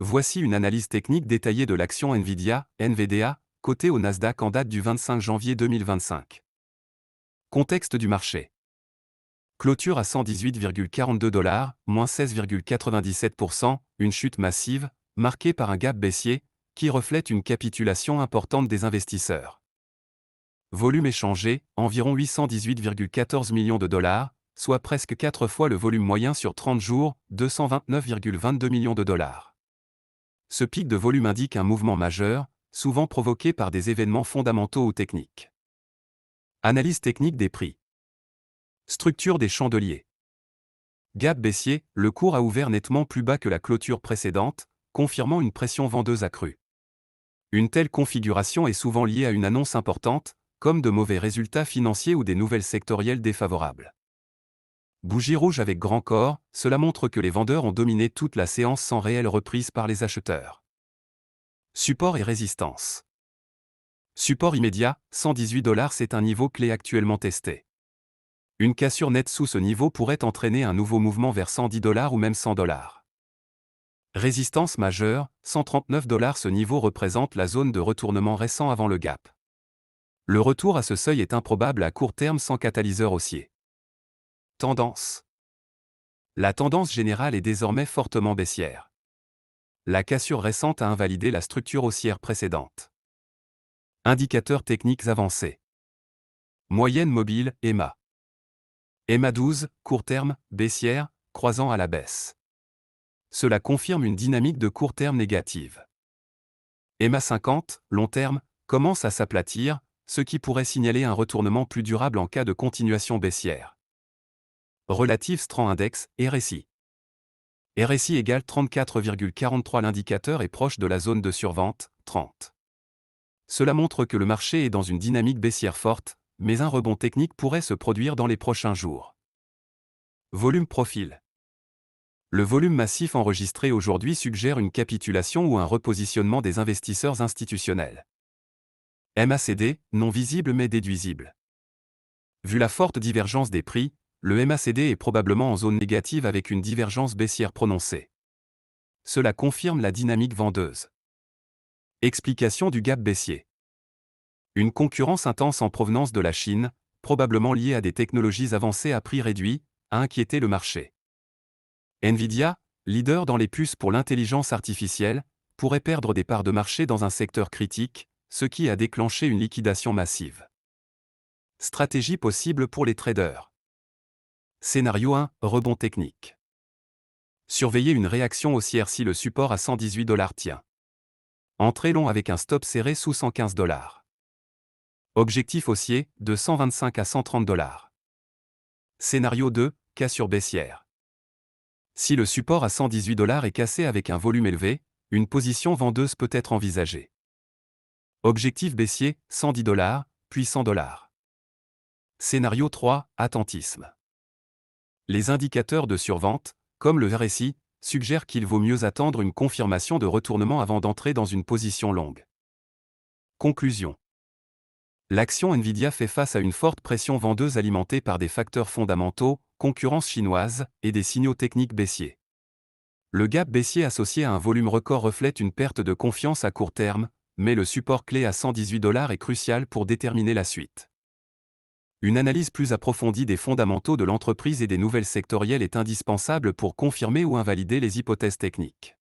Voici une analyse technique détaillée de l'action Nvidia, NVDA, cotée au Nasdaq en date du 25 janvier 2025. Contexte du marché. Clôture à 118,42 $, moins 16,97%, une chute massive, marquée par un gap baissier, qui reflète une capitulation importante des investisseurs. Volume échangé, environ 818,14 millions de dollars, soit presque 4 fois le volume moyen sur 30 jours, 229,22 millions de dollars. Ce pic de volume indique un mouvement majeur, souvent provoqué par des événements fondamentaux ou techniques. Analyse technique des prix. Structure des chandeliers. Gap baissier, le cours a ouvert nettement plus bas que la clôture précédente, confirmant une pression vendeuse accrue. Une telle configuration est souvent liée à une annonce importante, comme de mauvais résultats financiers ou des nouvelles sectorielles défavorables. Bougie rouge avec grand corps, cela montre que les vendeurs ont dominé toute la séance sans réelle reprise par les acheteurs. Support et résistance. Support immédiat, 118 $, c'est un niveau clé actuellement testé. Une cassure nette sous ce niveau pourrait entraîner un nouveau mouvement vers 110 $ ou même 100 $. Résistance majeure, 139 $, ce niveau représente la zone de retournement récent avant le gap. Le retour à ce seuil est improbable à court terme sans catalyseur haussier. Tendance. La tendance générale est désormais fortement baissière. La cassure récente a invalidé la structure haussière précédente. Indicateurs techniques avancés. Moyenne mobile, EMA. EMA 12, court terme, baissière, croisant à la baisse. Cela confirme une dynamique de court terme négative. EMA 50, long terme, commence à s'aplatir, ce qui pourrait signaler un retournement plus durable en cas de continuation baissière. Relative Strand Index, RSI. RSI égale 34,43. L'indicateur est proche de la zone de survente, 30. Cela montre que le marché est dans une dynamique baissière forte, mais un rebond technique pourrait se produire dans les prochains jours. Volume profil. Le volume massif enregistré aujourd'hui suggère une capitulation ou un repositionnement des investisseurs institutionnels. MACD, non visible mais déduisible. Vu la forte divergence des prix, le MACD est probablement en zone négative avec une divergence baissière prononcée. Cela confirme la dynamique vendeuse. Explication du gap baissier. Une concurrence intense en provenance de la Chine, probablement liée à des technologies avancées à prix réduit, a inquiété le marché. Nvidia, leader dans les puces pour l'intelligence artificielle, pourrait perdre des parts de marché dans un secteur critique, ce qui a déclenché une liquidation massive. Stratégie possible pour les traders. Scénario 1, rebond technique. Surveillez une réaction haussière si le support à 118 $ tient. Entrée long avec un stop serré sous 115 $. Objectif haussier, de 125 à 130 $. Scénario 2, cassure baissière. Si le support à 118 $ est cassé avec un volume élevé, une position vendeuse peut être envisagée. Objectif baissier, 110 $, puis 100 $. Scénario 3, attentisme. Les indicateurs de survente, comme le RSI, suggèrent qu'il vaut mieux attendre une confirmation de retournement avant d'entrer dans une position longue. Conclusion. L'action Nvidia fait face à une forte pression vendeuse alimentée par des facteurs fondamentaux, concurrence chinoise, et des signaux techniques baissiers. Le gap baissier associé à un volume record reflète une perte de confiance à court terme, mais le support clé à 118 $ est crucial pour déterminer la suite. Une analyse plus approfondie des fondamentaux de l'entreprise et des nouvelles sectorielles est indispensable pour confirmer ou invalider les hypothèses techniques.